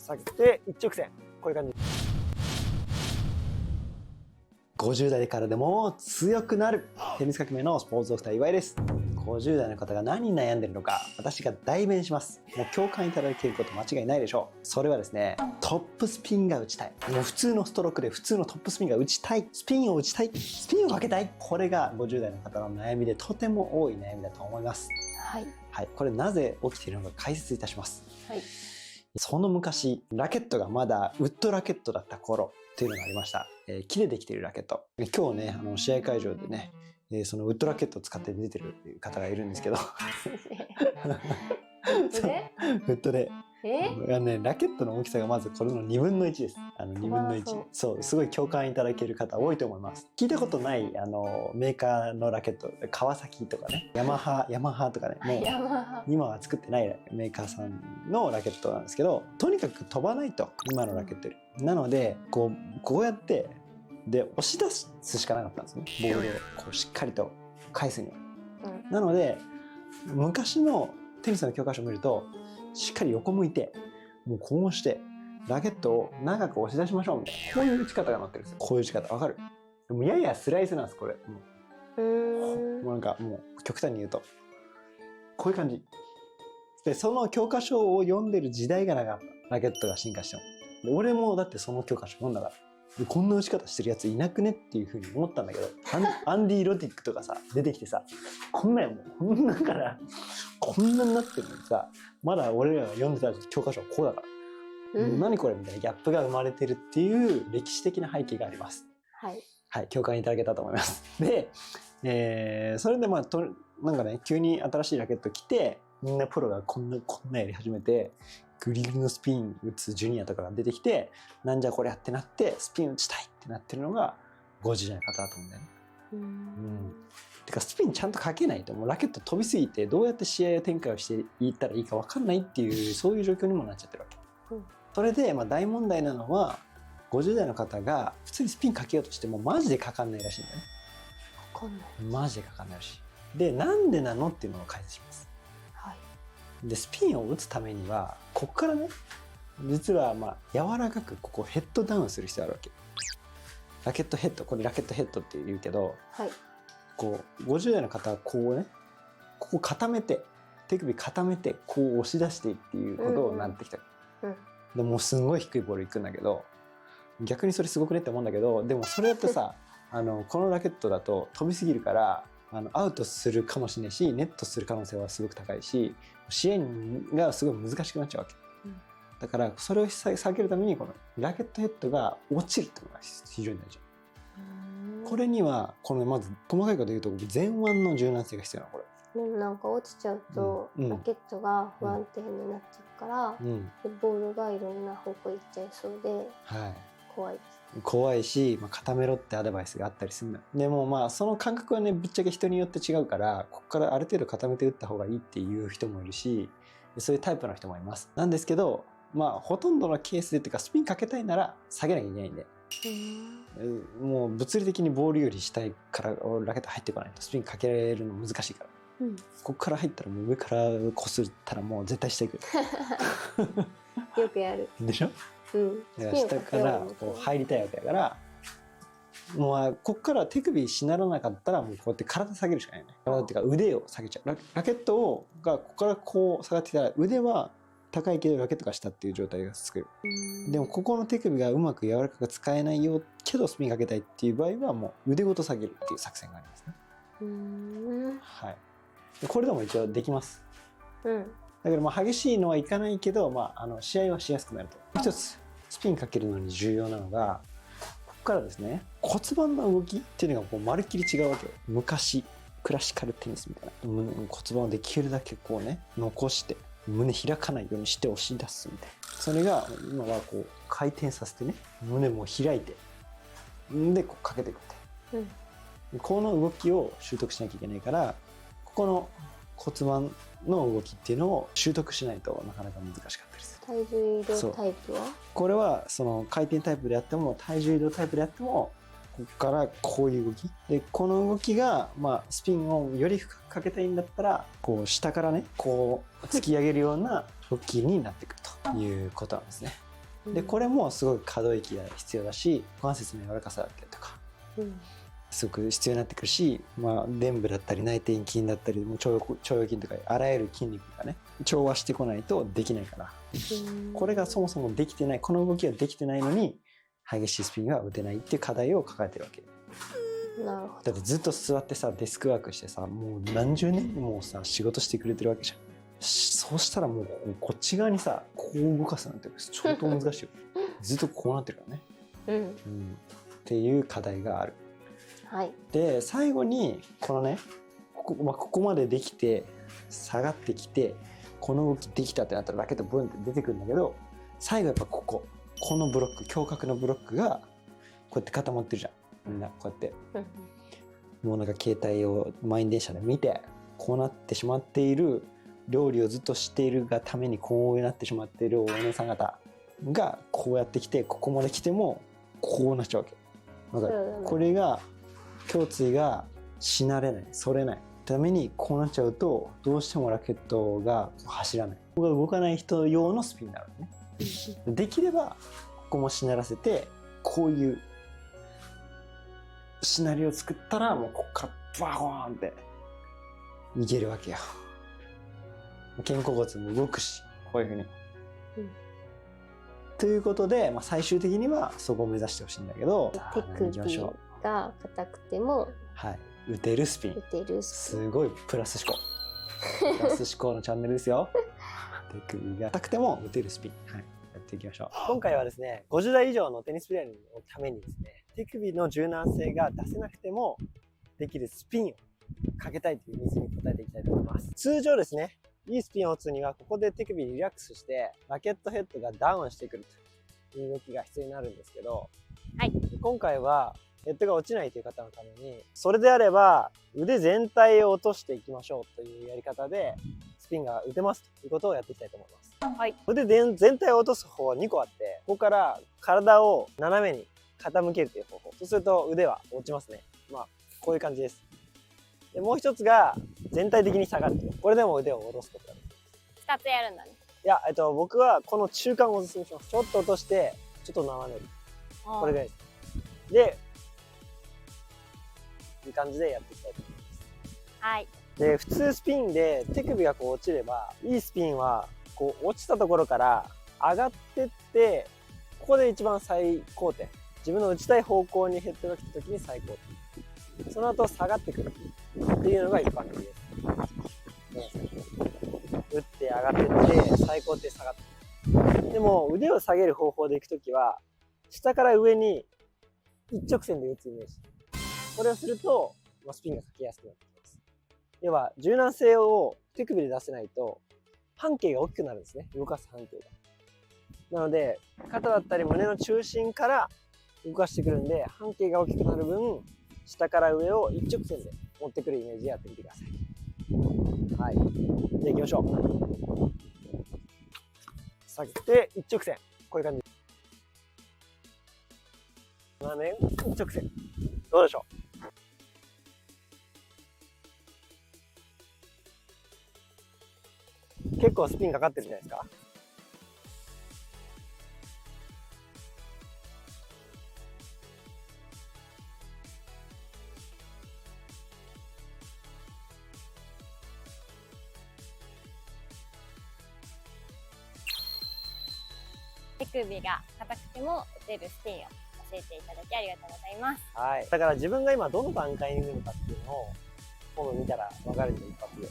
下げて一直線、こういう感じ。50代からでも強くなるテニス革命のスポーツドクター岩井です。50代の方が何に悩んでるのか、私が代弁します。もう共感いただけること間違いないでしょう。それはですね、トップスピンが打ちたい。もう普通のストロークで普通のトップスピンが打ちたい。スピンを打ちたい。スピンをかけたい。これが50代の方の悩みでとても多い悩みだと思います。はい。はい。これなぜ起きているのか解説いたします。はい。その昔、ラケットがまだウッドラケットだった頃っていうのがありました。木でできているラケット。今日ね、試合会場でね、そのウッドラケットを使って出てる方がいるんですけど。ウッドで。ラケットの大きさがまずこれの2分の1です。2分の1。そう、すごい共感いただける方多いと思います。聞いたことないメーカーのラケット、川崎とかね、ヤマハとかね、もう今は作ってないメーカーさんのラケットなんですけど、とにかく飛ばないと、今のラケットより。なので、こうやって、で、押し出すしかなかったんですね。ボールをこうしっかりと返すには。なので、昔のテニスの教科書を見ると、しっかり横向いて、もうこうして、ラケットを長く押し出しましょうみたいな。こういう打ち方が載ってるんですよ。こういう打ち方。わかる？でもややスライスなんです、これ。もうなんかもう極端に言うと。こういう感じ。で、その教科書を読んでる時代がなかった。ラケットが進化しても。で、俺もだってその教科書読んだから。で、こんな打ち方してるやついなくねっていうふうに思ったんだけど、アンディ・ロティックとかさ、出てきてさ、こんなんもう、こんなんから、こんなになってるのにさ、まだ俺らが読んでた教科書はこうだから、何これみたいなギャップが生まれてるっていう歴史的な背景があります。はい。はい、共感いただけたと思います。で、それでまあなんかね、急に新しいラケット来て、みんなプロがこんなやり始めて、グリグリのスピン打つジュニアとかが出てきて、なんじゃこりゃってなって、スピン打ちたいってなってるのが50代の方だと思うんだよね。てかスピンちゃんとかけないと、もうラケット飛びすぎて、どうやって試合展開をしていったらいいか分かんないっていう、そういう状況にもなっちゃってるわけ。それで、まあ大問題なのは、50代の方が普通にスピンかけようとしてもマジでかかんないらしいんだよね。かかんない。マジでかかんないらしい。で、なんでなのっていうのを解説します。はい。で、スピンを打つためには、こっからね、実はまあ柔らかくここヘッドダウンする必要あるわけ。ラケットヘッド、これラケットヘッドって言うけど、はい、こう50代の方はこうね、ここ固めて、手首固めてこう押し出してっていうことをなってきた。でもうすんごい低いボールいくんだけど、逆にそれすごくねって思うんだけど、でもそれだとさ、このラケットだと飛びすぎるから、アウトするかもしれないし、ネットする可能性はすごく高いし、試合がすごい難しくなっちゃうわけ。だからそれを避けるためにこのラケットヘッドが落ちるっていうのが非常に大事。これにはこのまず細かいこと言うと前腕の柔軟性が必要なのこれ。なんか落ちちゃうと、ラケットが不安定になっちゃうから、ボールがいろんな方向行っちゃいそうで、怖いです。怖いし、固めろってアドバイスがあったりするんだ。でもまあその感覚はねぶっちゃけ人によって違うから、ここからある程度固めて打った方がいいっていう人もいるし、そういうタイプの人もいます。なんですけど、まあほとんどのケースでっていうか、スピンかけたいなら下げなきゃいけないんで、もう物理的にボールより下からラケット入ってこないとスピンかけられるの難しいから、ここから入ったらもう上からこすったらもう絶対下行くよくやるでしょ。下からこう入りたいわけだから、もうここから手首しならなかったらもうこうやって体下げるしかないね。体っていうか腕を下げちゃう。ラケットがここからこう下がってきたら腕は高いけどラケットが下っていう状態が作る。でもここの手首がうまく柔らかく使えないよけどスピンかけたいっていう場合はもう腕ごと下げるっていう作戦がありますね。はい。これでも一応できます。だからまあ激しいのはいかないけど、まあ試合はしやすくなると。一つスピンかけるのに重要なのが、ここからですね、骨盤の動きっていうのがこうまるっきり違うわけよ。昔クラシカルテニスみたいな骨盤をできるだけこうね残して胸開かないようにして押し出すみたいな。それが今はこう回転させてね、胸も開いてでこうかけていくみたいな、この動きを習得しなきゃいけないから、ここの骨盤の動きっていうのを習得しないとなかなか難しかったりする。体重移動タイプは？これはその回転タイプであっても体重移動タイプであっても、ここからこういう動きで、この動きがまあスピンをより深くかけたいんだったら、こう下からねこう突き上げるような動きになってくるということなんですね。でこれもすごく可動域が必要だし、股関節の柔らかさだったりとか、すごく必要になってくるし、臀部だったり内転筋だったり腸腰筋とかあらゆる筋肉がね調和してこないとできないから、これがそもそもできてない、この動きができてないのに激しいスピンが打てないっていう課題を抱えてるわけ。なるほど。だってずっと座ってさデスクワークしてさ、もう何十年もさ仕事してくれてるわけじゃん。そうしたらもうこっち側にさこう動かすなんて相当難しいよずっとこうなってるからね、っていう課題がある。はい、で最後にこのねここまでできて下がってきてこの動きできたってなったらラケットブンって出てくるんだけど、最後やっぱこのブロック、胸郭のブロックがこうやって固まってるじゃん。みんなこうやって、もうなんか携帯を満員電車で見てこうなってしまっている、料理をずっとしているがためにこうなってしまっているお姉さん方がこうやってきて、ここまで来てもこうなっちゃうわけ。だからこれが胸椎がしなれない、反れないためにこうなっちゃうとどうしてもラケットが走らない、ここが動かない人用のスピンになるねできればここもしならせて、こういうシナリオを作ったらもうここからバコーンっていけるわけよ。肩甲骨も動くし、こういうふうに、ということで、最終的にはそこを目指してほしいんだけど、手首が硬くても、打てるスピン、すごいプラス思考プラス思考のチャンネルですよ手首が硬くても打てるスピン、やっていきましょう。今回はですね、50代以上のテニスプレーヤーのためにですね、手首の柔軟性が出せなくてもできるスピンをかけたいというニーズに応えていきたいと思います。通常ですね、いいスピンを打つにはここで手首リラックスしてラケットヘッドがダウンしてくるという動きが必要になるんですけど、今回はヘッドが落ちないという方のために、それであれば腕全体を落としていきましょうというやり方でスピンが打てますということをやっていきたいと思います。腕全体を落とす方は2個あって、ここから体を斜めに傾けるという方法、そうすると腕は落ちますね。こういう感じです。でもう一つが全体的に下がる。これでも腕を下ろすことができます。2つやるんだね。いや、僕はこの中間をおすすめします。ちょっと落としてちょっと斜める、これぐらいです。でいい感じでやっていきたいと思います。で普通スピンで手首がこう落ちれば、いいスピンはこう落ちたところから上がってって、ここで一番最高点、自分の打ちたい方向にヘッドが来た時に最高点、その後下がってくるっていうのが一般的です。打って上がってって最高点下がってくる。でも腕を下げる方法でいくときは、下から上に一直線で打つイメージ、これをするとスピンがかけやすくなってきます。要は柔軟性を手首で出せないと半径が大きくなるんですね、動かす半径が。なので肩だったり胸の中心から動かしてくるんで、半径が大きくなる分下から上を一直線で持ってくるイメージでやってみてください。じゃあ行きましょう。下げて一直線、こういう感じ。斜め一直線、どうでしょう。結構スピンかかってるじゃないですか。手首が硬くても打てるスピンを教えていただきありがとうございます。だから自分が今どの段階にいるのかっていうのを今度見たら分かるんで、一発で。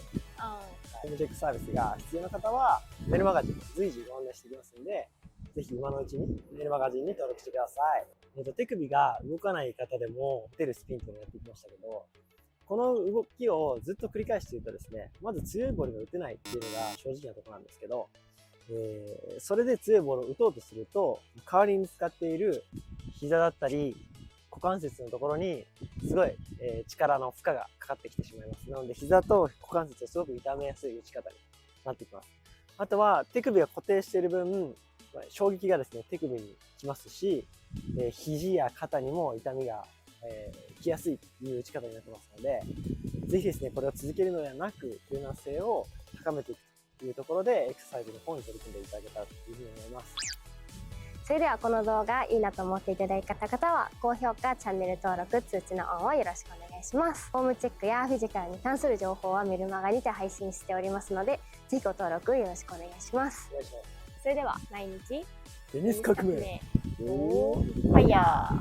ホームチェックサービスが必要な方はメールマガジン随時ご案内していきますので、ぜひ今のうちにメールマガジンに登録してください。手首が動かない方でも打てるスピンというのをやってきましたけど、この動きをずっと繰り返しているとですね、まず強いボールが打てないっていうのが正直なところなんですけど、それで強いボールを打とうとすると、代わりに使っている膝だったり股関節のところにすごい、力の負荷がかかってきてしまいます。なので膝と股関節をすごく痛めやすい打ち方になってきます。あとは手首が固定している分、衝撃がですね手首にきますし、肘や肩にも痛みが、きやすいという打ち方になってますので、ぜひですねこれを続けるのではなく柔軟性を高めていくというところでエクササイズの方に取り組んでいただけたらというふうに思います。それではこの動画いいなと思っていただいた方は高評価、チャンネル登録、通知のオンをよろしくお願いします。フォームチェックやフィジカルに関する情報はメルマガにて配信しておりますので、ぜひご登録よろしくお願いします。それでは毎日テニス革命。ファイヤー。